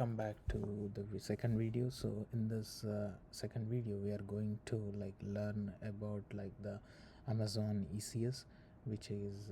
Come back to the second video. So in this second video we are going to learn about the Amazon ECS, which is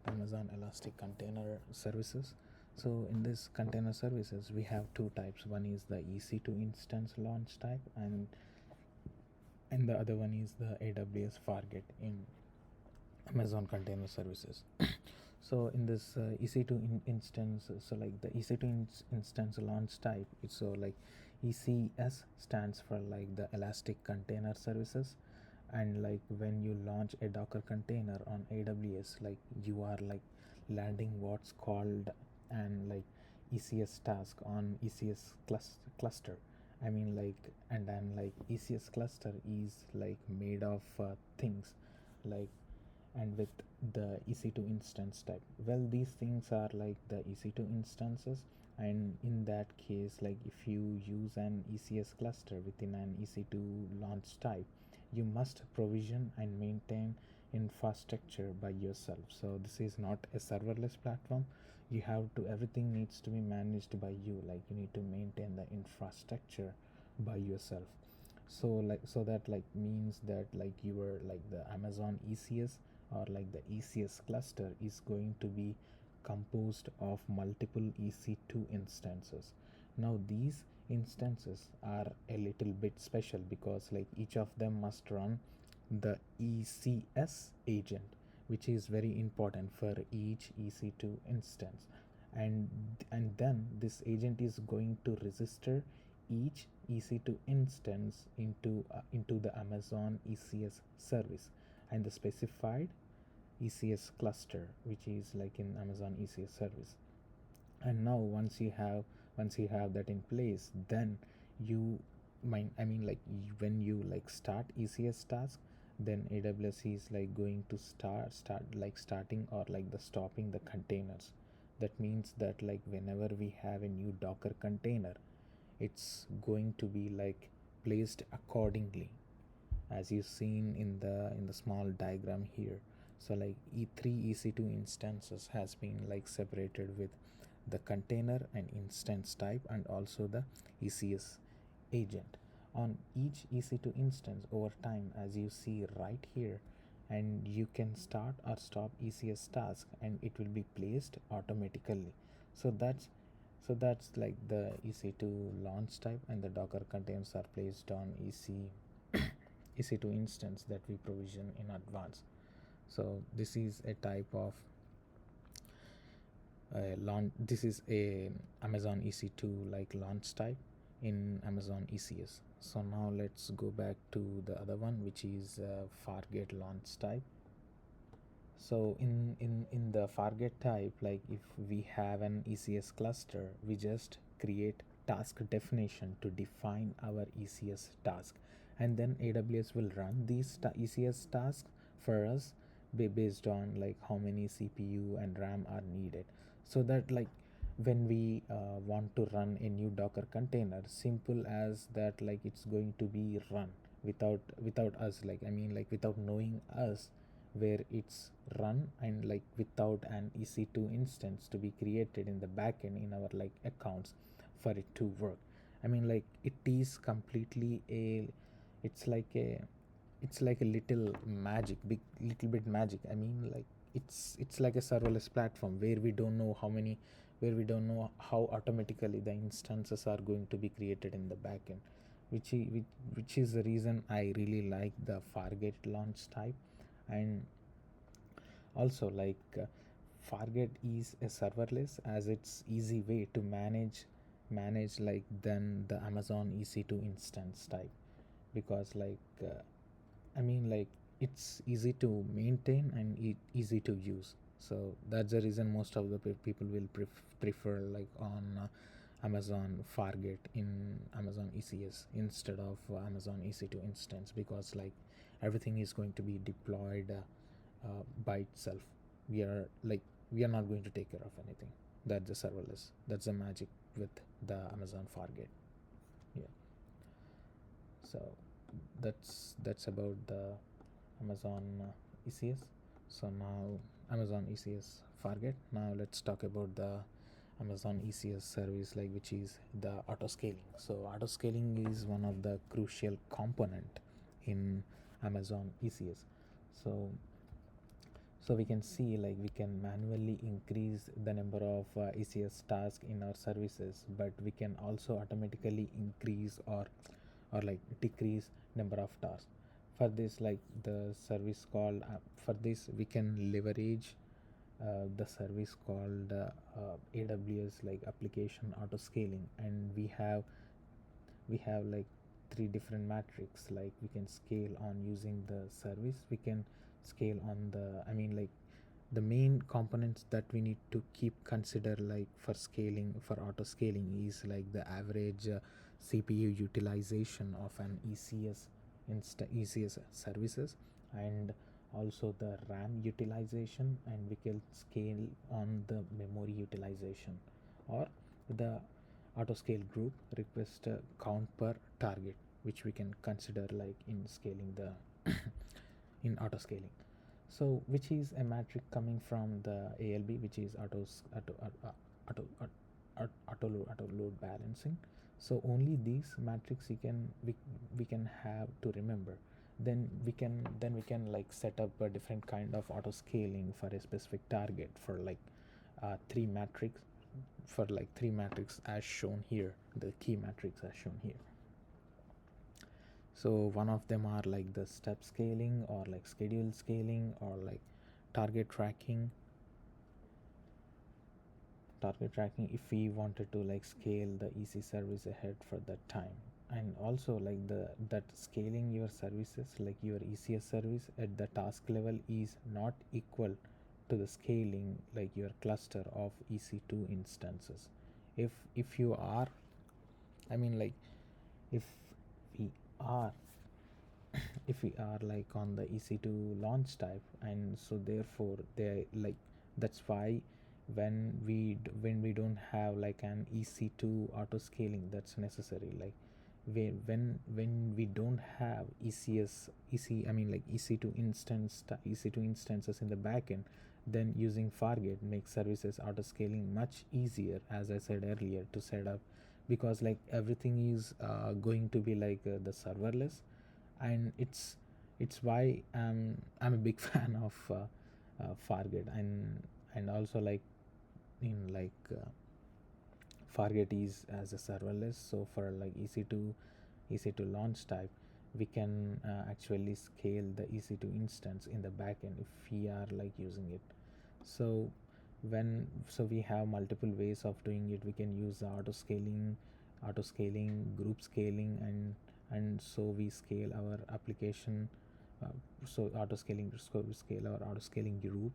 Amazon Elastic Container Services. So in this container services we have two types. One is the EC2 instance launch type, and the other one is the AWS Fargate in Amazon Container Services. So in this EC2 instance, so the EC2 instance launch type, it's so ECS stands for the Elastic Container Services. And when you launch a Docker container on AWS, you are landing what's called an ECS task on ECS cluster. I mean and then ECS cluster is made of things like and with the EC2 instance type. Well, these things are the EC2 instances, and in that case, if you use an ECS cluster within an EC2 launch type, you must provision and maintain infrastructure by yourself. So this is not a serverless platform. You have to, everything needs to be managed by you. You need to maintain the infrastructure by yourself. So that means that your the Amazon ECS or the ECS cluster is going to be composed of multiple EC2 instances. Now these instances are a little bit special because each of them must run the ECS agent, which is very important for each EC2 instance. And then this agent is going to register each EC2 instance into the Amazon ECS service and the specified ECS cluster, which is in Amazon ECS service. And now once you have that in place, then you when you start ECS task, then AWS is going to starting or the stopping the containers. That means that whenever we have a new Docker container, it's going to be placed accordingly, as you've seen in the small diagram here. So E3 EC2 instances has been separated with the container and instance type and also the ECS agent on each EC2 instance over time, as you see right here. And you can start or stop ECS task and it will be placed automatically. So that's the EC2 launch type, and the Docker containers are placed on EC2 instance that we provision in advance. So this is a type of launch. This is a Amazon EC2 launch type in Amazon ECS. So now let's go back to the other one, which is Fargate launch type. So in the Fargate type, if we have an ECS cluster, we just create task definition to define our ECS task, and then AWS will run these ECS tasks for us based on how many CPU and RAM are needed. So that when we want to run a new Docker container, simple as that, it's going to be run without us, without knowing us where it's run, and without an EC2 instance to be created in the backend in our accounts for it to work. It is completely a it's like a it's like a little magic, big little bit magic. It's like a serverless platform where we don't know how automatically the instances are going to be created in the backend, which is the reason I really like the Fargate launch type. And also Fargate is a serverless, as it's easy way to manage than the Amazon EC2 instance type, because it's easy to maintain and easy to use. So that's the reason most of the people will prefer on Amazon Fargate in Amazon ECS instead of Amazon EC2 instance, because everything is going to be deployed by itself. We are not going to take care of anything. That's the serverless. That's the magic with the Amazon Fargate. Yeah. So that's about the Amazon ECS. So now Amazon ECS Fargate. Now let's talk about the Amazon ECS service, like which is the auto scaling. So auto scaling is one of the crucial component in Amazon ECS. So we can see, like, we can manually increase the number of ECS tasks in our services, but we can also automatically increase or like decrease number of tasks. For this, like the service called for this we can leverage the service called AWS, like application auto scaling. And we have like three different metrics. Like we can scale on using the service, we can scale on the, I mean, like the main components that we need to keep consider, like for scaling, for auto scaling, is like the average CPU utilization of an ECS services, and also the RAM utilization, and we can scale on the memory utilization, or the auto scale group request count per target, which we can consider like in scaling the in auto scaling. So which is a metric coming from the ALB, which is auto load balancing. So only these metrics we can have to remember. Then we can like set up a different kind of auto scaling for a specific target for like three metrics, as shown here, the key metrics as shown here. So one of them are like the step scaling, or like schedule scaling, or like target tracking. If we wanted to like scale the EC service ahead for that time. And also like that scaling your services, like your ECS service at the task level, is not equal to the scaling like your cluster of EC2 instances. If you are, I mean, like if we are if we are like on the EC2 launch type, and so therefore they like, that's why when we don't have like an EC2 auto scaling that's necessary, like when we don't have EC2 instances in the backend, then using Fargate makes services auto scaling much easier, as I said earlier, to set up, because like everything is going to be like the serverless. And it's why I'm a big fan of Fargate. And also like in like Fargate is as a serverless, so for like EC2 launch type, we can actually scale the EC2 instance in the backend if we are like using it. So we have multiple ways of doing it. We can use the auto scaling, group scaling, and so we scale our application. So we scale our auto scaling group,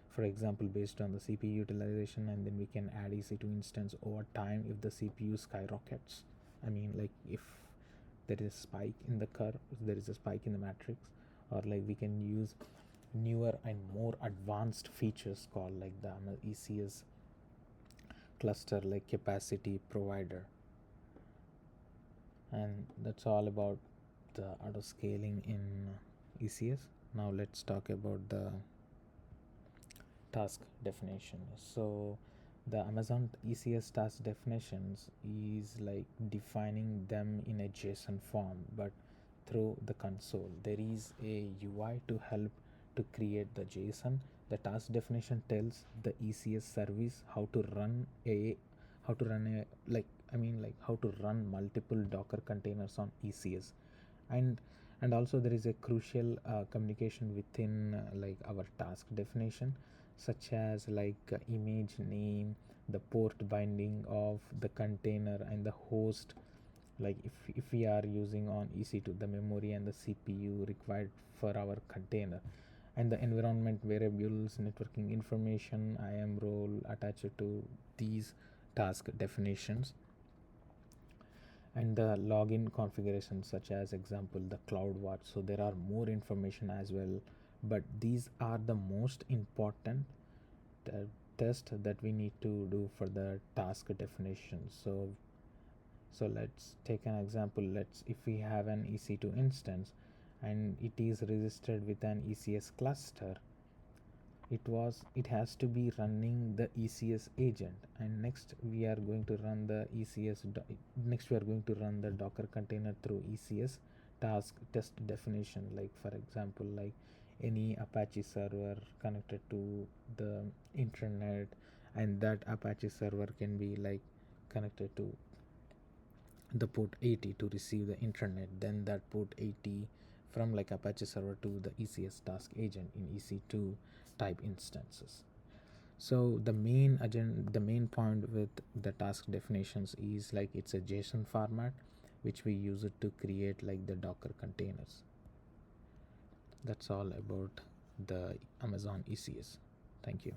for example, based on the CPU utilization, and then we can add EC2 instance over time if the CPU skyrockets. I mean, like if there is a spike in the curve, if there is a spike in the matrix, or like we can use newer and more advanced features called like the ECS cluster, like capacity provider. And that's all about the auto scaling in ECS. Now let's talk about the task definition. So the Amazon ECS task definitions is like defining them in a JSON form, but through the console. There is a UI to help to create the JSON. The task definition tells the ECS service how to run a like I mean like how to run multiple Docker containers on ECS. And also there is a crucial communication within like our task definition, such as like image name, the port binding of the container, and the host, like if we are using on EC2, the memory and the CPU required for our container, and the environment variables, networking information, IAM role attached to these task definitions, and the login configuration, such as example the CloudWatch. So there are more information as well, but these are the most important test that we need to do for the task definition. So let's take an example. Let's If we have an EC2 instance and it is registered with an ECS cluster, it has to be running the ECS agent, and next we are going to run the next we are going to run the Docker container through ECS task test definition. Like for example, like any Apache server connected to the internet, and that Apache server can be like connected to the port 80 to receive the internet, then that port 80 from like Apache server to the ECS task agent in EC2 type instances. So the main point with the task definitions is like it's a JSON format which we use it to create like the Docker containers. That's all about the Amazon ECS. Thank you.